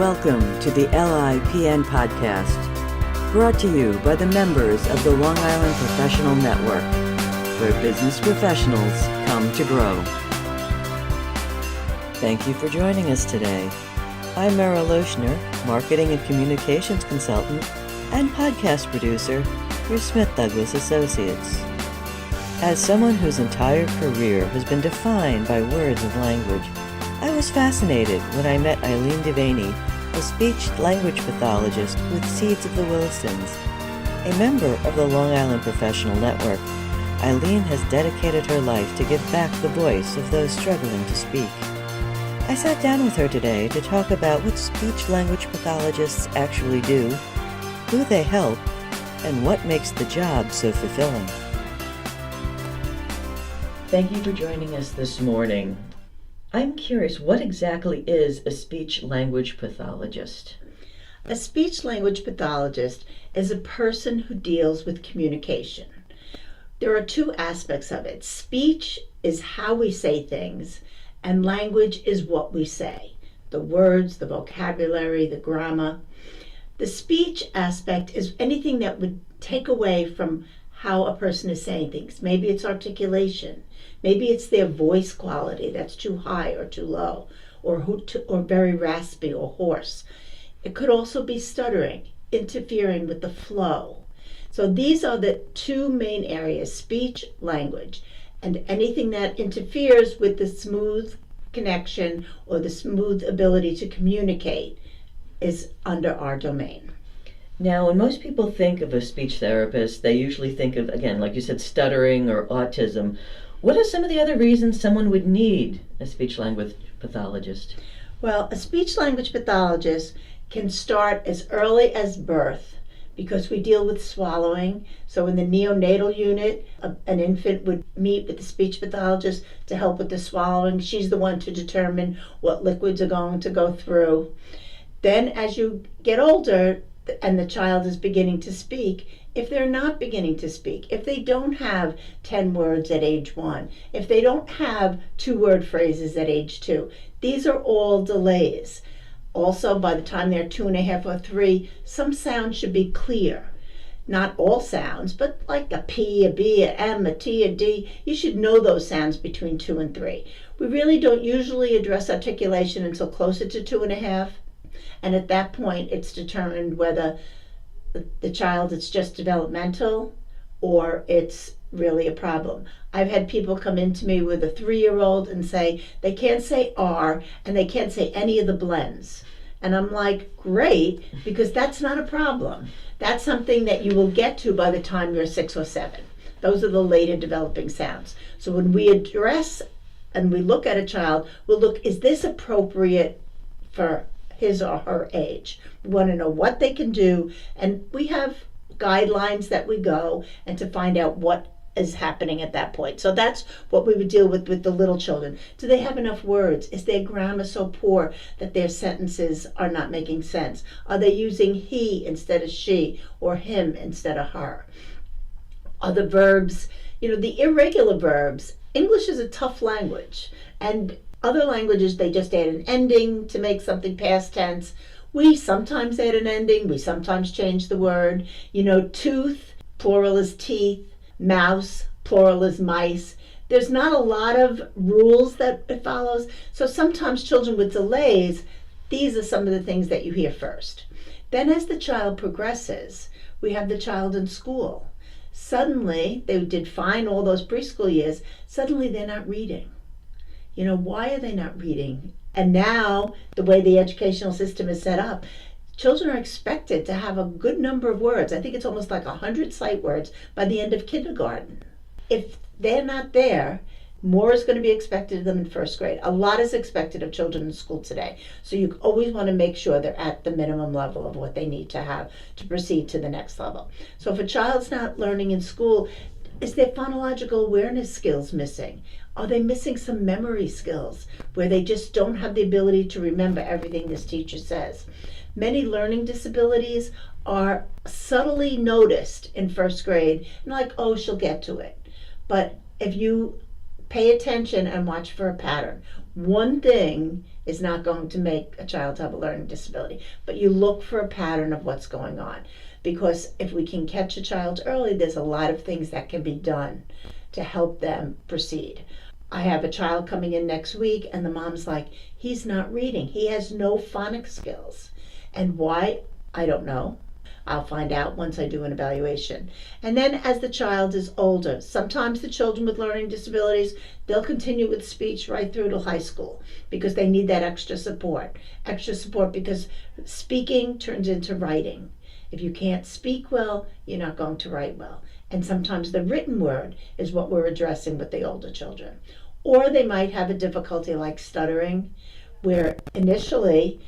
Welcome to the LIPN podcast, brought to you by the members of the Long Island Professional Network, where business professionals come to grow. Thank you for joining us today. I'm Meryl Lochner, Marketing and Communications Consultant and podcast producer for Smith Douglas Associates. As someone whose entire career has been defined by words and language, I was fascinated when I met Eileen Devaney, a speech-language pathologist with seeds of the Wilsons. A member of the Long Island Professional Network, Eileen has dedicated her life to give back the voice of those struggling to speak. I sat down with her today to talk about what speech-language pathologists actually do, who they help, and what makes the job so fulfilling. Thank you for joining us this morning. I'm curious, what exactly is a speech-language pathologist? A speech-language pathologist is a person who deals with communication. There are two aspects of it. Speech is how we say things, and language is what we say. The words, the vocabulary, the grammar. The speech aspect is anything that would take away from how a person is saying things. Maybe it's articulation. Maybe it's their voice quality that's too high or too low, or very raspy or hoarse. It could also be stuttering, interfering with the flow. So these are the two main areas, speech, language, and anything that interferes with the smooth connection or the smooth ability to communicate is under our domain. Now, when most people think of a speech therapist, they usually think of, again, like you said, stuttering or autism. What are some of the other reasons someone would need a speech-language pathologist? Well, a speech-language pathologist can start as early as birth because we deal with swallowing. So in the neonatal unit, an infant would meet with the speech pathologist to help with the swallowing. She's the one to determine what liquids are going to go through. Then as you get older and the child is beginning to speak, if they're not beginning to speak, if they don't have 10 words at age 1, if they don't have 2-word phrases at age 2, these are all delays. Also, by the time they're 2.5 or 3, some sounds should be clear. Not all sounds, but like a P, a B, a M, a T, a D, you should know those sounds between 2 and 3. We really don't usually address articulation until closer to 2.5, and at that point it's determined whether the child is just developmental or it's really a problem. I've had people come into me with a 3-year-old and say they can't say R and they can't say any of the blends. And I'm like, great, because that's not a problem. That's something that you will get to by the time you're 6 or 7. Those are the later developing sounds. So when we address and we look at a child, we'll look, is this appropriate for his or her age? We want to know what they can do, and we have guidelines that we go and to find out what is happening at that point. So that's what we would deal with the little children. Do they have enough words? Is their grammar so poor that their sentences are not making sense? Are they using he instead of she or him instead of her? Are the verbs, the irregular verbs? English is a tough language, and other languages, they just add an ending to make something past tense. We sometimes add an ending. We sometimes change the word. Tooth, plural is teeth. Mouse, plural is mice. There's not a lot of rules that it follows. So sometimes children with delays, these are some of the things that you hear first. Then as the child progresses, we have the child in school. Suddenly, they did fine all those preschool years. Suddenly they're not reading. Why are they not reading? And now, the way the educational system is set up, children are expected to have a good number of words. I think it's almost like 100 sight words by the end of kindergarten. If they're not there, more is going to be expected of them in first grade. A lot is expected of children in school today. So you always want to make sure they're at the minimum level of what they need to have to proceed to the next level. So if a child's not learning in school, is their phonological awareness skills missing? Are they missing some memory skills where they just don't have the ability to remember everything this teacher says? Many learning disabilities are subtly noticed in first grade, and like, oh, she'll get to it. But if you pay attention and watch for a pattern. One thing is not going to make a child have a learning disability, but you look for a pattern of what's going on. Because if we can catch a child early, there's a lot of things that can be done to help them proceed. I have a child coming in next week, and the mom's like, he's not reading. He has no phonics skills. And why? I don't know. I'll find out once I do an evaluation. And then as the child is older, sometimes the children with learning disabilities, they'll continue with speech right through to high school because they need that extra support. Extra support because speaking turns into writing. If you can't speak well, you're not going to write well. And sometimes the written word is what we're addressing with the older children. Or they might have a difficulty like stuttering, where initially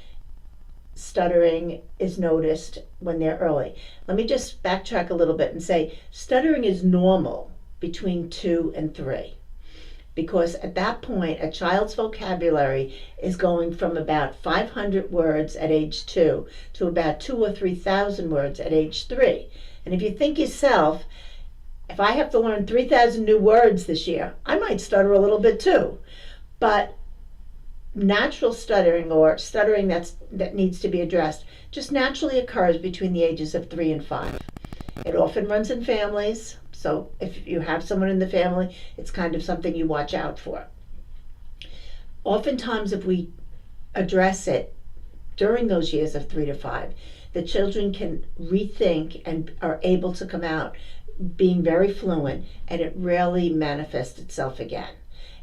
stuttering is noticed when they're early. Let me just backtrack a little bit and say stuttering is normal between 2 and 3. Because at that point, a child's vocabulary is going from about 500 words at age 2 to about 2,000 or 3,000 words at age 3. And if you think yourself, if I have to learn 3,000 new words this year, I might stutter a little bit too. But natural stuttering, or stuttering that needs to be addressed, just naturally occurs between the ages of 3 and 5. It often runs in families, so if you have someone in the family, it's kind of something you watch out for. Oftentimes, if we address it during those years of 3 to 5, the children can rethink and are able to come out being very fluent, and it rarely manifests itself again.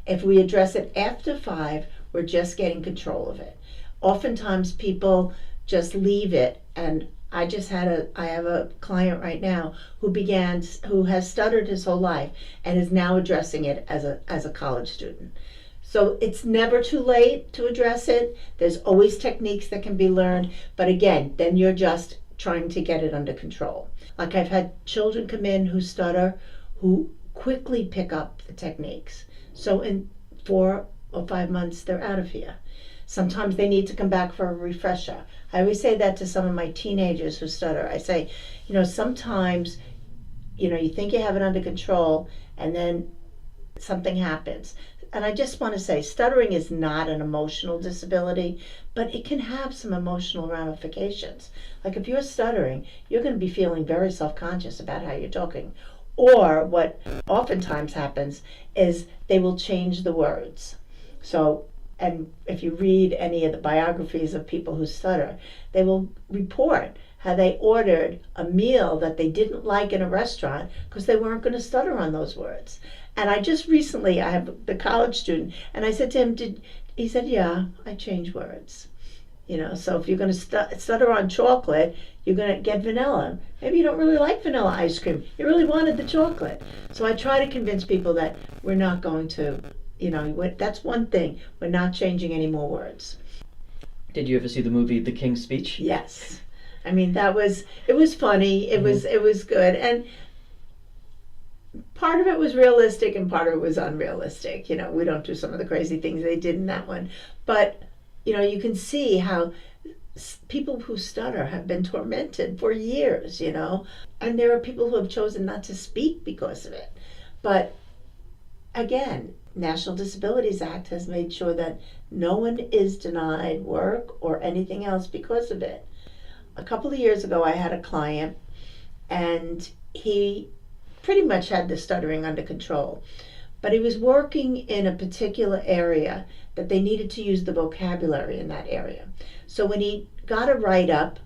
If we address it after 5, we're just getting control of it. Oftentimes people just leave it, and I have a client right now who has stuttered his whole life and is now addressing it as a college student. So it's never too late to address it. There's always techniques that can be learned, but again, then you're just trying to get it under control. Like I've had children come in who stutter, who quickly pick up the techniques. So in 4 or 5 months, they're out of here. Sometimes they need to come back for a refresher. I always say that to some of my teenagers who stutter. I say, sometimes, you think you have it under control, and then something happens. And I just want to say, stuttering is not an emotional disability, but it can have some emotional ramifications. Like if you're stuttering, you're going to be feeling very self-conscious about how you're talking. Or what oftentimes happens is they will change the words. So, and if you read any of the biographies of people who stutter, they will report how they ordered a meal that they didn't like in a restaurant because they weren't going to stutter on those words. And I just recently, I have the college student, and I said to him, he said, yeah, I change words. So if you're going to stutter on chocolate, you're going to get vanilla. Maybe you don't really like vanilla ice cream. You really wanted the chocolate. So I try to convince people that we're not going to, that's one thing. We're not changing any more words. Did you ever see the movie The King's Speech? Yes. I mean, it was funny. It was good. And part of it was realistic and part of it was unrealistic. We don't do some of the crazy things they did in that one. But, you can see how people who stutter have been tormented for years, and there are people who have chosen not to speak because of it. But again, National Disabilities Act has made sure that no one is denied work or anything else because of it. A couple of years ago, I had a client, and he pretty much had the stuttering under control, but he was working in a particular area that they needed to use the vocabulary in that area. So when he got a write-up,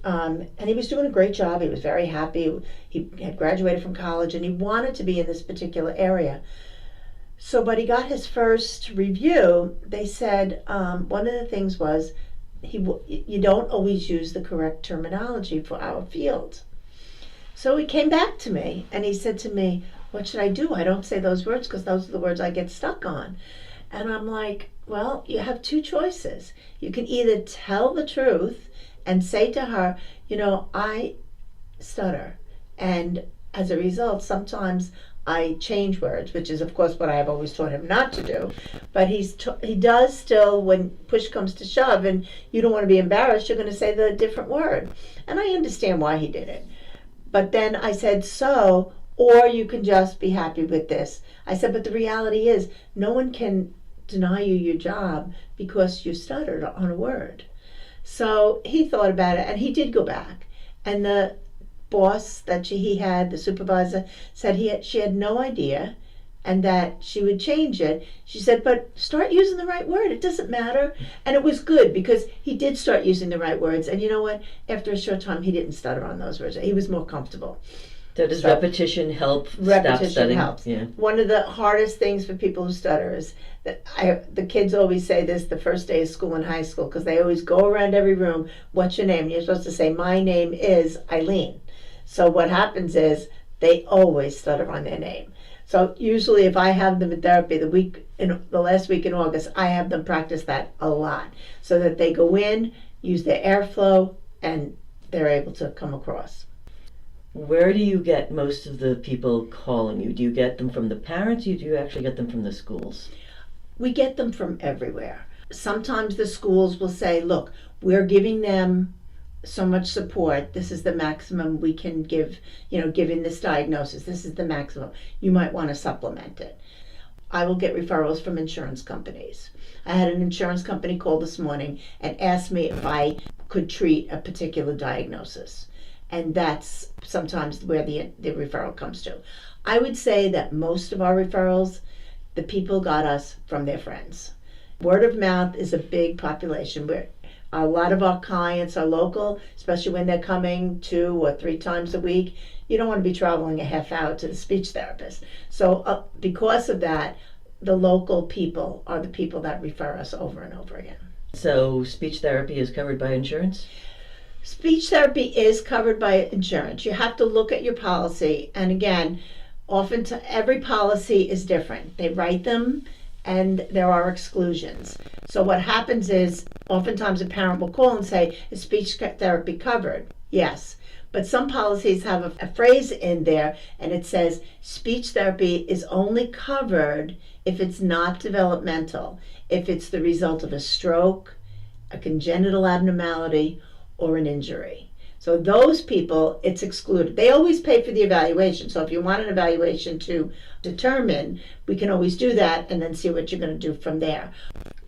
and he was doing a great job, he was very happy, he had graduated from college, and he wanted to be in this particular area. So, but he got his first review, they said, one of the things was, you don't always use the correct terminology for our field. So he came back to me and he said to me, what should I do? I don't say those words because those are the words I get stuck on. And I'm like, well, you have 2 choices. You can either tell the truth and say to her, I stutter. And as a result, sometimes I change words, which is, of course, what I have always taught him not to do. But he does still, when push comes to shove and you don't want to be embarrassed, you're going to say the different word. And I understand why he did it. But then I said, so or you can just be happy with this. I said, but the reality is, no one can deny you your job because you stuttered on a word. So he thought about it, and he did go back. And the boss that he had, the supervisor, said she had no idea, and that she would change it. She said, but start using the right word. It doesn't matter. And it was good because he did start using the right words. And you know what? After a short time, he didn't stutter on those words. He was more comfortable. So does repetition help stop Repetition stuttering? helps. Yeah. One of the hardest things for people who stutter is that the kids always say this the first day of school in high school, because they always go around every room, what's your name? And you're supposed to say, my name is Eileen. So what happens is they always stutter on their name. So usually if I have them in therapy the last week in August, I have them practice that a lot so that they go in, use their airflow, and they're able to come across. Where do you get most of the people calling you? Do you get them from the parents, or do you actually get them from the schools? We get them from everywhere. Sometimes the schools will say, look, we're giving them so much support. This is the maximum we can give, given this diagnosis. This is the maximum. You might want to supplement it. I will get referrals from insurance companies. I had an insurance company call this morning and asked me if I could treat a particular diagnosis. And that's sometimes where the referral comes to. I would say that most of our referrals, the people got us from their friends. Word of mouth is a big population where a lot of our clients are local, especially when they're coming 2 or 3 times a week. You don't want to be traveling a half hour to the speech therapist. So because of that, the local people are the people that refer us over and over again. So speech therapy is covered by insurance? Speech therapy is covered by insurance. You have to look at your policy, and again, every policy is different. They write them, and there are exclusions. So what happens is, oftentimes a parent will call and say, is speech therapy covered? Yes. But some policies have a phrase in there, and it says, speech therapy is only covered if it's not developmental, if it's the result of a stroke, a congenital abnormality, or an injury. So those people, it's excluded. They always pay for the evaluation. So if you want an evaluation to determine, we can always do that and then see what you're going to do from there.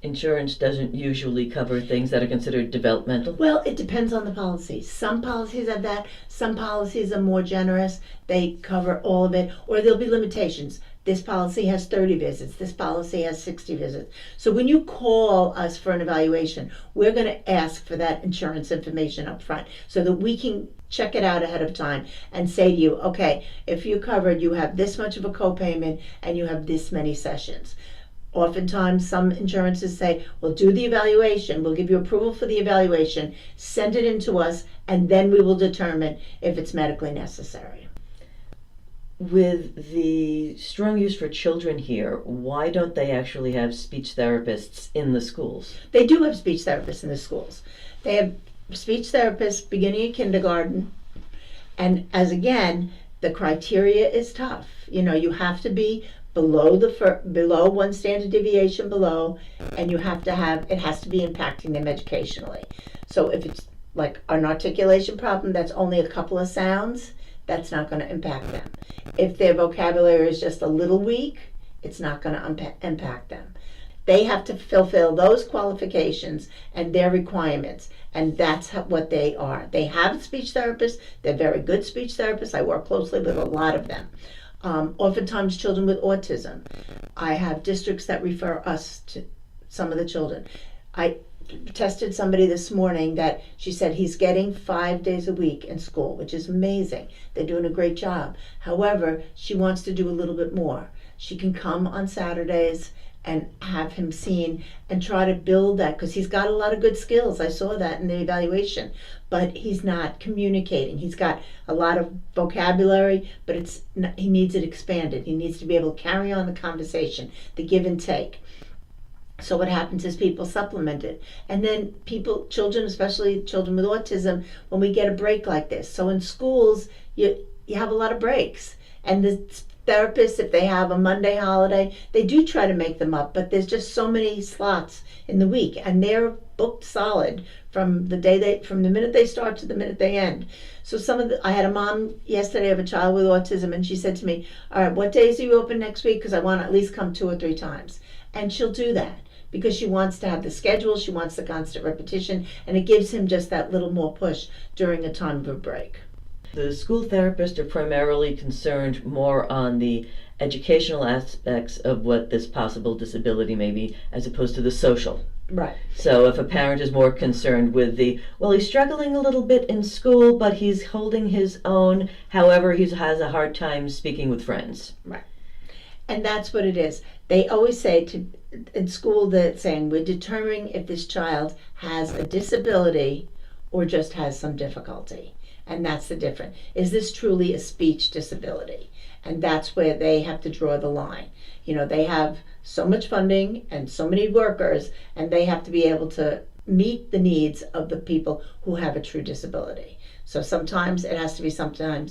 Insurance doesn't usually cover things that are considered developmental? Well, it depends on the policy. Some policies have that. Some policies are more generous. They cover all of it. Or there'll be limitations. This policy has 30 visits. This policy has 60 visits. So when you call us for an evaluation, we're going to ask for that insurance information up front so that we can check it out ahead of time and say to you, okay, if you're covered, you have this much of a copayment and you have this many sessions. Oftentimes, some insurances say, well, do the evaluation. We'll give you approval for the evaluation, send it in to us, and then we will determine if it's medically necessary. With the strong use for children here, why don't they actually have speech therapists in the schools? They do have speech therapists in the schools. They have speech therapists beginning at kindergarten, and again, the criteria is tough. You have to be below one standard deviation below, and it has to be impacting them educationally. So if it's like an articulation problem that's only a couple of sounds, that's not going to impact them. If their vocabulary is just a little weak, it's not going to impact them. They have to fulfill those qualifications and their requirements, and that's what they are. They have speech therapists. They're very good speech therapists. I work closely with a lot of them. Oftentimes children with autism. I have districts that refer us to some of the children. I tested somebody this morning that she said he's getting 5 days a week in school, which is amazing. They're doing a great job. However, she wants to do a little bit more. She can come on Saturdays and have him seen and try to build that, because he's got a lot of good skills. I saw that in the evaluation, but he's not communicating. He's got a lot of vocabulary, but he needs it expanded. He needs to be able to carry on the conversation, the give and take. So what happens is people supplement it. And then children, especially children with autism, when we get a break like this. So in schools, you have a lot of breaks. And the therapists, if they have a Monday holiday, they do try to make them up, but there's just so many slots in the week, and they're booked solid from from the minute they start to the minute they end. So I had a mom yesterday of a child with autism, and she said to me, all right, what days are you open next week? Because I want to at least come 2 or 3 times. And she'll do that because she wants to have the schedule, she wants the constant repetition, and it gives him just that little more push during a time of a break. The school therapists are primarily concerned more on the educational aspects of what this possible disability may be, as opposed to the social. Right. So if a parent is more concerned with he's struggling a little bit in school, but he's holding his own, however, he has a hard time speaking with friends. Right. And that's what it is. They always say in school, they're saying, we're determining if this child has a disability or just has some difficulty. And that's the difference. Is this truly a speech disability? And that's where they have to draw the line. They have so much funding and so many workers, and they have to be able to meet the needs of the people who have a true disability. So sometimes it has to be something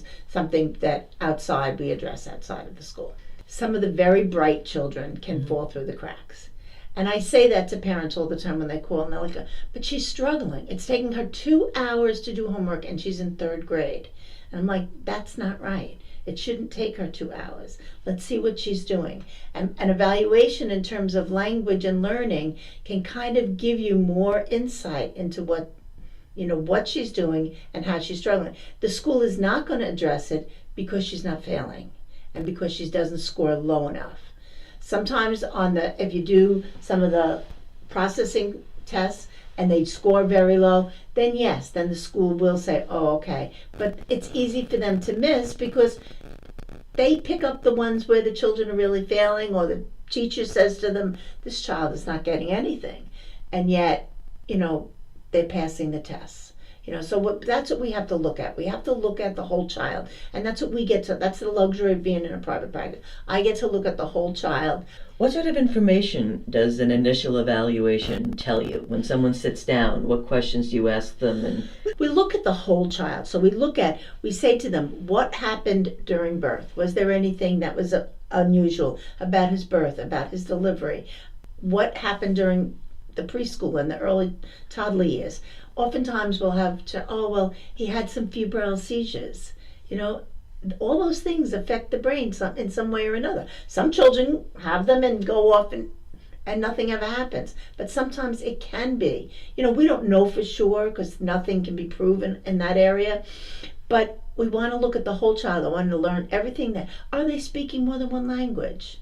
that we address outside of the school. Some of the very bright children can fall through the cracks. And I say that to parents all the time when they call, and they're like, but she's struggling. It's taking her 2 hours to do homework, and she's in 3rd grade. And I'm like, that's not right. It shouldn't take her 2 hours. Let's see what she's doing. And an evaluation in terms of language and learning can kind of give you more insight into what she's doing and how she's struggling. The school is not going to address it because she's not failing and because she doesn't score low enough. Sometimes if you do some of the processing tests and they score very low, then yes, then the school will say, oh, okay. But it's easy for them to miss because they pick up the ones where the children are really failing, or the teacher says to them, this child is not getting anything. And yet, they're passing the tests. So that's what we have to look at. We have to look at the whole child. And that's what we get to. That's the luxury of being in a private practice. I get to look at the whole child. What sort of information does an initial evaluation tell you? When someone sits down, what questions do you ask them? We look at the whole child. So we say to them, what happened during birth? Was there anything that was unusual about his birth, about his delivery? What happened during the preschool and the early toddler years? Oftentimes we'll have he had some febrile seizures. All those things affect the brain in some way or another. Some children have them and go off and nothing ever happens. But sometimes it can be. We don't know for sure because nothing can be proven in that area. But we want to look at the whole child. I want to learn everything are they speaking more than one language?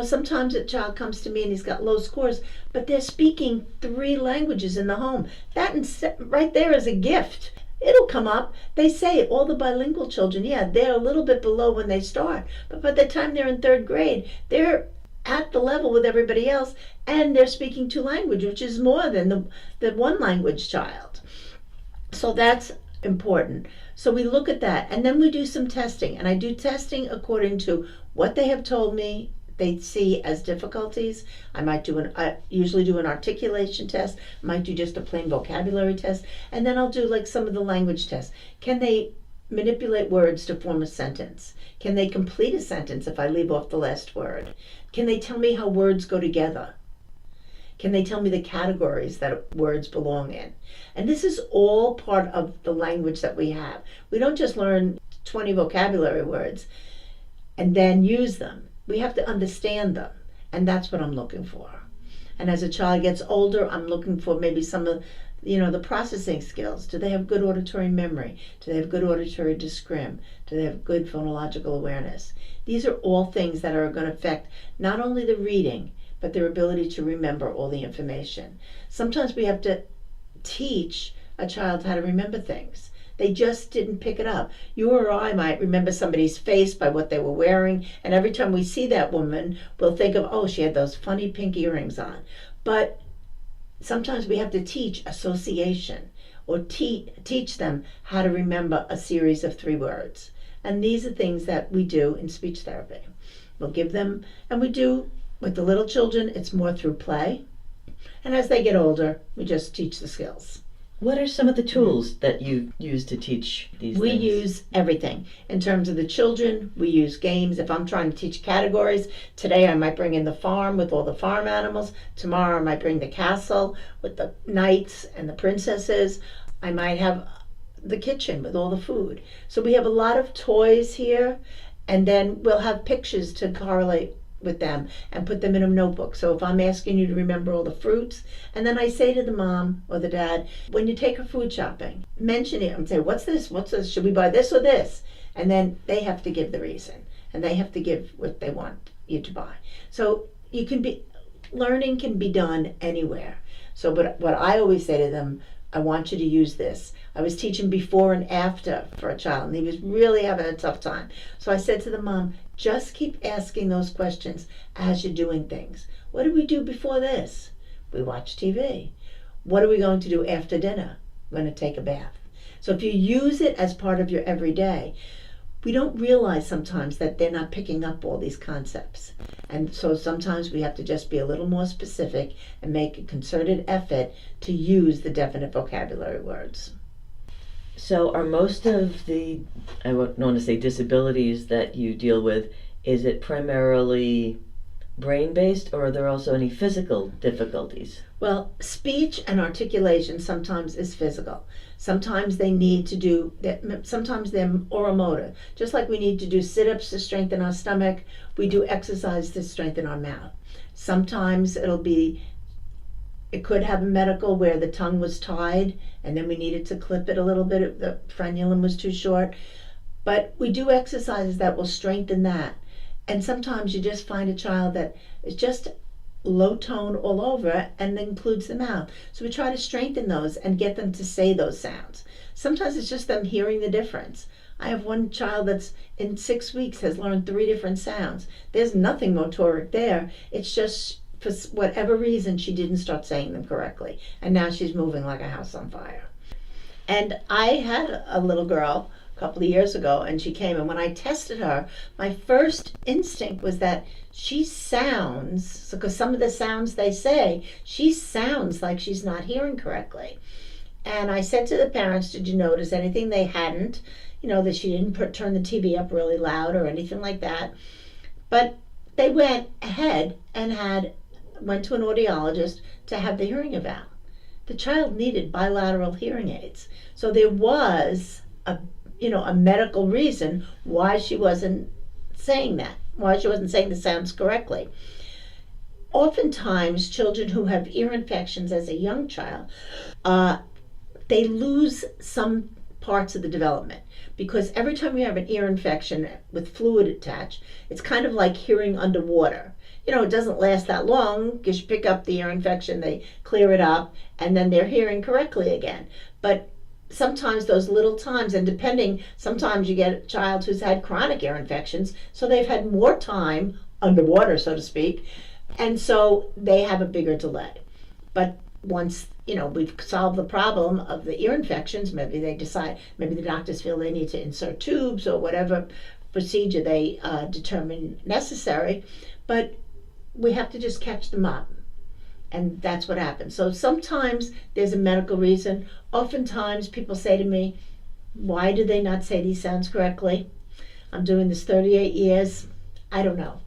Sometimes a child comes to me and he's got low scores, but they're speaking 3 languages in the home. That right there is a gift. It'll come up. They say all the bilingual children, they're a little bit below when they start, but by the time they're in 3rd grade, they're at the level with everybody else, and they're speaking 2 languages, which is more than the 1 language child. So that's important. So we look at that, and then we do some testing, and I do testing according to what they have told me they see as difficulties. I might usually do an articulation test, might do just a plain vocabulary test, and then I'll do some of the language tests. Can they manipulate words to form a sentence? Can they complete a sentence if I leave off the last word? Can they tell me how words go together? Can they tell me the categories that words belong in? And this is all part of the language that we have. We don't just learn 20 vocabulary words and then use them. We have to understand them, and that's what I'm looking for. And as a child gets older, I'm looking for maybe some of the processing skills. Do they have good auditory memory? Do they have good auditory discrim? Do they have good phonological awareness? These are all things that are going to affect not only the reading, but their ability to remember all the information. Sometimes we have to teach a child how to remember things. They just didn't pick it up. You or I might remember somebody's face by what they were wearing, and every time we see that woman, we'll think of, she had those funny pink earrings on. But sometimes we have to teach association or teach them how to remember a series of 3 words. And these are things that we do in speech therapy. We'll give them, and we do with the little children, it's more through play. And as they get older, we just teach the skills. What are some of the tools that you use to teach these We things? use everything. In terms of the children, we use games. If I'm trying to teach categories, today I might bring in the farm with all the farm animals. Tomorrow I might bring the castle with the knights and the princesses. I might have the kitchen with all the food. So we have a lot of toys here, and then we'll have pictures to correlate with them and put them in a notebook. So if I'm asking you to remember all the fruits, and then I say to the mom or the dad, when you take her food shopping, mention it and say, what's this? What's this? Should we buy this or this? And then they have to give the reason, and they have to give what they want you to buy. So learning can be done anywhere. So what I always say to them, I want you to use this. I was teaching before and after for a child, and he was really having a tough time. So I said to the mom, just keep asking those questions as you're doing things. What did we do before this? We watched TV. What are we going to do after dinner? We're going to take a bath. So if you use it as part of your everyday, we don't realize sometimes that they're not picking up all these concepts. And so sometimes we have to just be a little more specific and make a concerted effort to use the definite vocabulary words. So are most of the, I don't want to say disabilities that you deal with, is it primarily brain-based, or are there also any physical difficulties? Well, speech and articulation sometimes is physical. Sometimes they need to do, sometimes they're oromotor. Just like we need to do sit-ups to strengthen our stomach, we do exercise to strengthen our mouth. Sometimes it could have a medical where the tongue was tied and then we needed to clip it a little bit, the frenulum was too short. But we do exercises that will strengthen that. And sometimes you just find a child that is just low tone all over and includes the mouth. So we try to strengthen those and get them to say those sounds. Sometimes it's just them hearing the difference. I have one child that's in 6 weeks has learned 3 different sounds. There's nothing motoric there. It's just for whatever reason she didn't start saying them correctly. And now she's moving like a house on fire. And I had a little girl couple of years ago, and she came, and when I tested her, my first instinct was that she sounds, because some of the sounds they say, she sounds like she's not hearing correctly. And I said to the parents, did you notice anything they hadn't, that she didn't turn the TV up really loud or anything like that? But they went ahead and went to an audiologist to have the hearing eval. The child needed bilateral hearing aids. So there was a medical reason why she wasn't saying that, why she wasn't saying the sounds correctly. Oftentimes, children who have ear infections as a young child, they lose some parts of the development, because every time you have an ear infection with fluid attached, it's kind of like hearing underwater. It doesn't last that long because you pick up the ear infection, they clear it up, and then they're hearing correctly again. But sometimes those little times, and sometimes you get a child who's had chronic ear infections, so they've had more time underwater, so to speak, and so they have a bigger delay. But once, we've solved the problem of the ear infections, maybe the doctors feel they need to insert tubes or whatever procedure they determine necessary, but we have to just catch them up. And that's what happens. So sometimes there's a medical reason. Oftentimes people say to me, why do they not say these sounds correctly? I'm doing this 38 years. I don't know.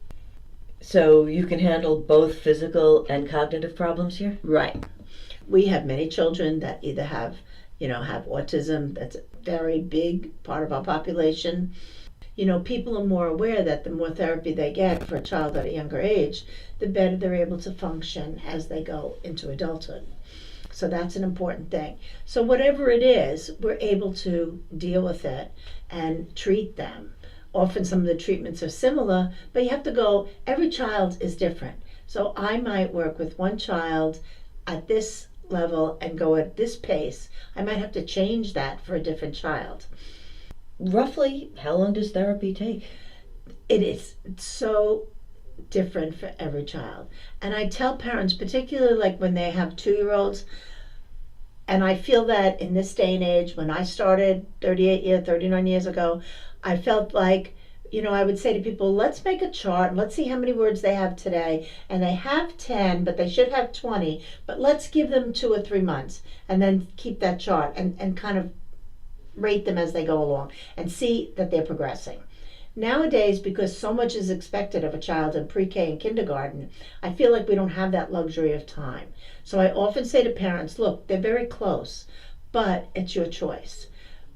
So you can handle both physical and cognitive problems here? Right. We have many children that either have autism. That's a very big part of our population. People are more aware that the more therapy they get for a child at a younger age, the better they're able to function as they go into adulthood. So that's an important thing. So whatever it is, we're able to deal with it and treat them. Often some of the treatments are similar, but you have to go, every child is different. So I might work with one child at this level and go at this pace. I might have to change that for a different child. Roughly, how long does therapy take? It's so different for every child. And I tell parents, particularly like when they have 2-year-olds, and I feel that in this day and age, when I started 39 years ago, I felt like I would say to people, let's make a chart. Let's see how many words they have today. And they have 10, but they should have 20. But let's give them 2 or 3 months and then keep that chart and kind of rate them as they go along and see that they're progressing. Nowadays, because so much is expected of a child in pre-K and kindergarten, I feel like we don't have that luxury of time. So I often say to parents, look, they're very close, but it's your choice.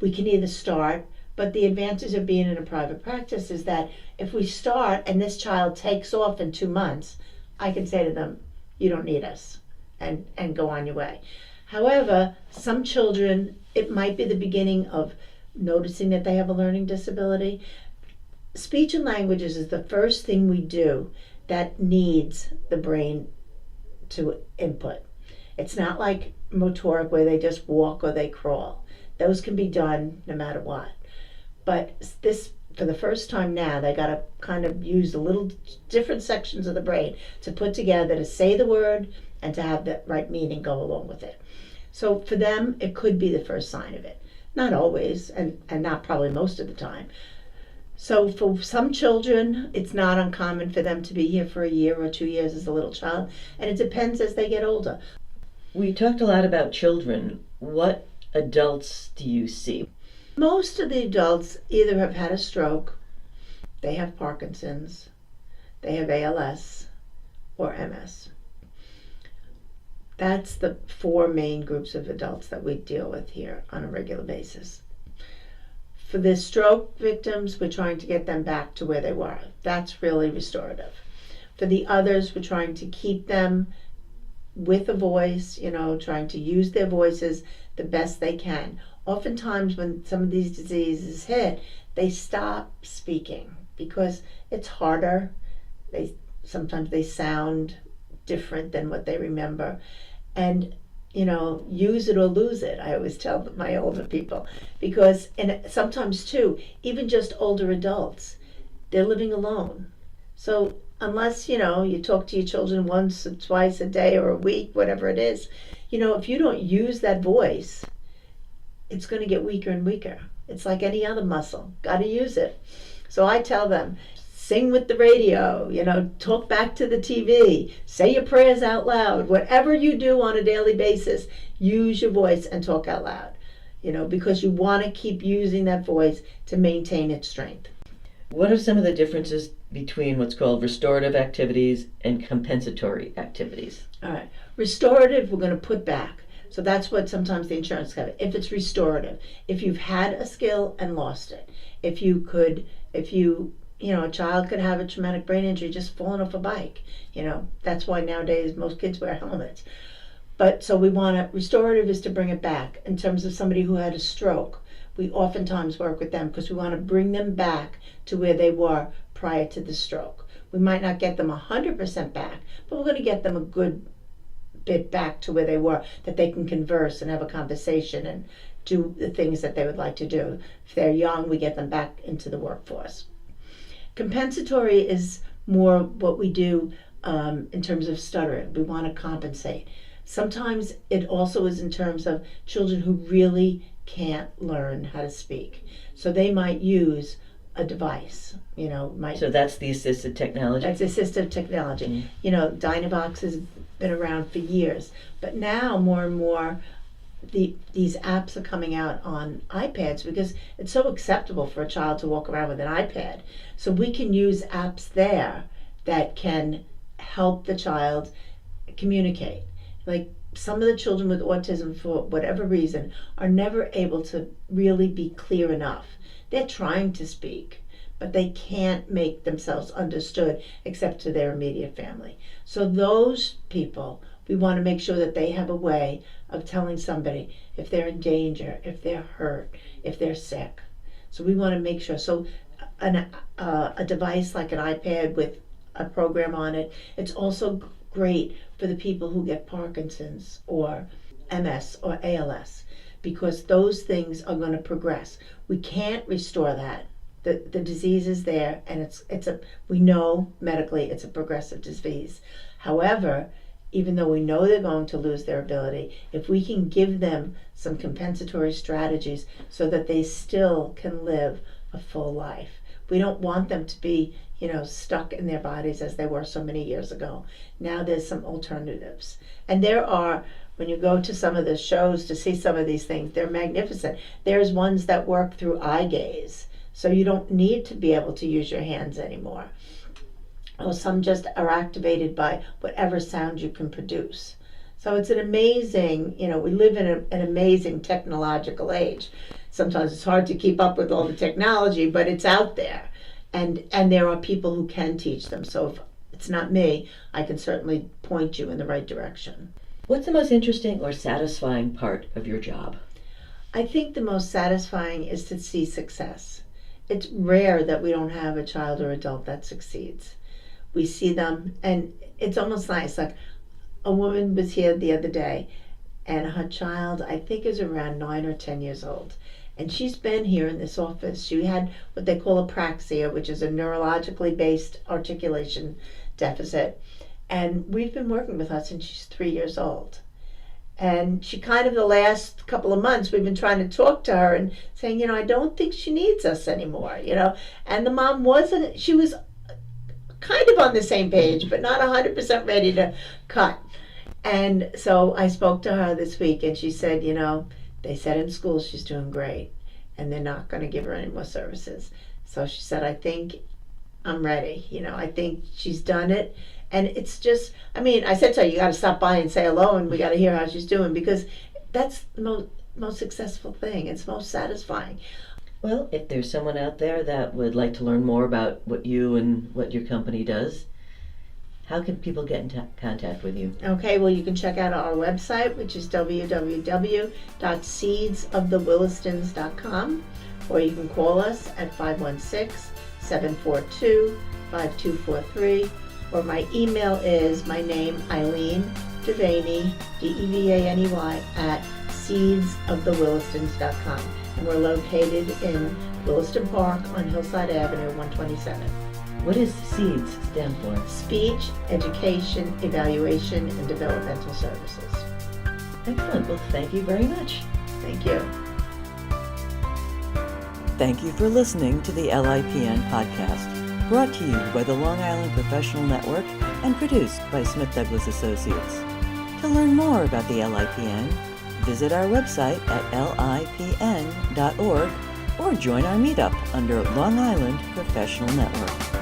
We can either start, but the advantage of being in a private practice is that if we start and this child takes off in 2 months, I can say to them, you don't need us, and go on your way. However, some children, it might be the beginning of noticing that they have a learning disability. Speech and languages is the first thing we do that needs the brain to input. It's not like motoric where they just walk or they crawl. Those can be done no matter what. But this, for the first time now, they got to kind of use a little different sections of the brain to put together to say the word and to have the right meaning go along with it. So for them, it could be the first sign of it. Not always, and not probably most of the time. So for some children, it's not uncommon for them to be here for 1 year or 2 years as a little child, and it depends as they get older. We talked a lot about children. What adults do you see? Most of the adults either have had a stroke, they have Parkinson's, they have ALS, or MS. That's the 4 main groups of adults that we deal with here on a regular basis. For the stroke victims, we're trying to get them back to where they were. That's really restorative. For the others, we're trying to keep them with a voice, trying to use their voices the best they can. Oftentimes when some of these diseases hit, they stop speaking because it's harder. Sometimes they sound different than what they remember. And use it or lose it, I always tell my older people, because sometimes too, even just older adults, they're living alone. So unless you talk to your children once or twice a day or a week, whatever it is, if you don't use that voice, it's going to get weaker and weaker. It's like any other muscle, got to use it. So I tell them, sing with the radio, talk back to the TV, say your prayers out loud. Whatever you do on a daily basis, use your voice and talk out loud, because you want to keep using that voice to maintain its strength. What are some of the differences between what's called restorative activities and compensatory activities? All right. Restorative, we're going to put back. So that's what sometimes the insurance covers. If it's restorative, if you've had a skill and lost it, if a child could have a traumatic brain injury just falling off a bike. That's why nowadays most kids wear helmets. But so restorative is to bring it back. In terms of somebody who had a stroke, we oftentimes work with them because we want to bring them back to where they were prior to the stroke. We might not get them 100% back, but we're going to get them a good bit back to where they were, that they can converse and have a conversation and do the things that they would like to do. If they're young, we get them back into the workforce. Compensatory is more what we do in terms of stuttering. We want to compensate. Sometimes it also is in terms of children who really can't learn how to speak. So they might use a device, So that's the assistive technology? That's assistive technology. Mm-hmm. Dynavox has been around for years, but now more and more these apps are coming out on iPads because it's so acceptable for a child to walk around with an iPad. So we can use apps there that can help the child communicate. Like some of the children with autism, for whatever reason, are never able to really be clear enough. They're trying to speak, but they can't make themselves understood except to their immediate family. So those people, we want to make sure that they have a way of telling somebody if they're in danger, if they're hurt, if they're sick. So we want to make sure. So a device like an iPad with a program on it, it's also great for the people who get Parkinson's or MS or ALS, because those things are going to progress. We can't restore that. The disease is there, and we know medically it's a progressive disease. However, even though we know they're going to lose their ability, if we can give them some compensatory strategies so that they still can live a full life. We don't want them to be, stuck in their bodies as they were so many years ago. Now there's some alternatives. And there are, when you go to some of the shows to see some of these things, they're magnificent. There's ones that work through eye gaze, so you don't need to be able to use your hands anymore. Or some just are activated by whatever sound you can produce. So it's an amazing, we live in an amazing technological age. Sometimes it's hard to keep up with all the technology, but it's out there. And there are people who can teach them. So if it's not me, I can certainly point you in the right direction. What's the most interesting or satisfying part of your job? I think the most satisfying is to see success. It's rare that we don't have a child or adult that succeeds. We see them, and it's almost nice. Like, a woman was here the other day, and her child, I think, is around 9 or 10 years old. And she's been here in this office. She had what they call apraxia, which is a neurologically based articulation deficit. And we've been working with her since she's 3 years old. And she kind of, the last couple of months, we've been trying to talk to her and saying, I don't think she needs us anymore, And the mom she was kind of on the same page, but not 100% ready to cut. And so I spoke to her this week, and she said, they said in school she's doing great, and they're not going to give her any more services. So she said, I think I'm ready. I think she's done it. And it's just, I said to her, you got to stop by and say hello, and we got to hear how she's doing, because that's the most successful thing. It's most satisfying. Well, if there's someone out there that would like to learn more about what you and what your company does, how can people get in contact with you? Okay, well, you can check out our website, which is www.seedsofthewillistons.com, or you can call us at 516-742-5243, or my email is my name, Eileen Devaney, Devaney, at seedsofthewillistons.com. And we're located in Williston Park on Hillside Avenue, 127. What does SEEDS stand for? Speech, Education, Evaluation, and Developmental Services. Excellent. Well, thank you very much. Thank you. Thank you for listening to the LIPN podcast, brought to you by the Long Island Professional Network and produced by Smith Douglas Associates. To learn more about the LIPN, visit our website at lipn.org or join our meetup under Long Island Professional Network.